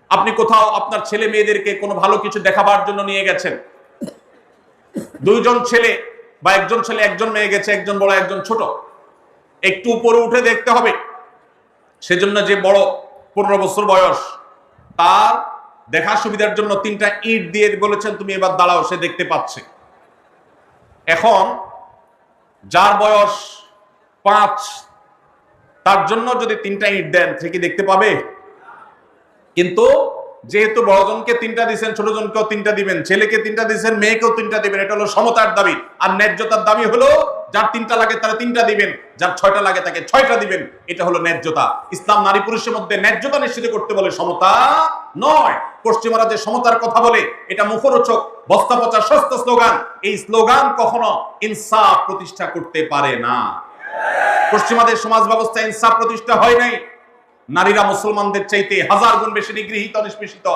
আপনি কোথাও আপনার ছেলে মেয়েদেরকে কোনো ভালো কিছু দেখাবার জন্য নিয়ে গেছেন, দুইজন ছেলে বা একজন ছেলে একজন মেয়ে গেছে, একজন বড় একজন ছোট, একটু উপরে উঠে দেখতে হবে। সেজন্য যে বড় 15 বছর বয়স, তার দেখার সুবিধার জন্য 3টা ইট দিয়ে বলেছেন তুমি এবার দাঁড়াও, সে দেখতে পাচ্ছে। এখন যার বয়স 5, তার জন্য যদি 3টা ইট দেন, সে কি দেখতে পাবে? কিন্তু যেহেতু বড়জনকে 3টা দিবেন, ছোটজনকেও 3টা দিবেন, ছেলেকে 3টা দিবেন, মেয়েকেও 3টা দিবেন, এটা হলো সমতার দাবি। আর ন্যায্যতার দাবি হলো যার 3টা লাগে তারা 3টা দিবেন, যার 6টা লাগে তাকে 6টা দিবেন। এটা হলো ন্যায্যতা। ইসলাম নারী পুরুষের মধ্যে ন্যায্যতা নিশ্চিত করতে বলে, সমতা নয়। পশ্চিমারা যে সমতার কথা বলে, এটা মুখরোচক, বস্তা পচা সস্তা স্লোগান। এই স্লোগান কখনো ইনসাফ প্রতিষ্ঠা করতে পারে না। পশ্চিমাদের সমাজ ব্যবস্থা ইনসাফ প্রতিষ্ঠা হয় নাই। নারীরা মুসলমানদের চাইতে 1000 গুণ বেশি নিগৃহীত, নিষ্পেষিত।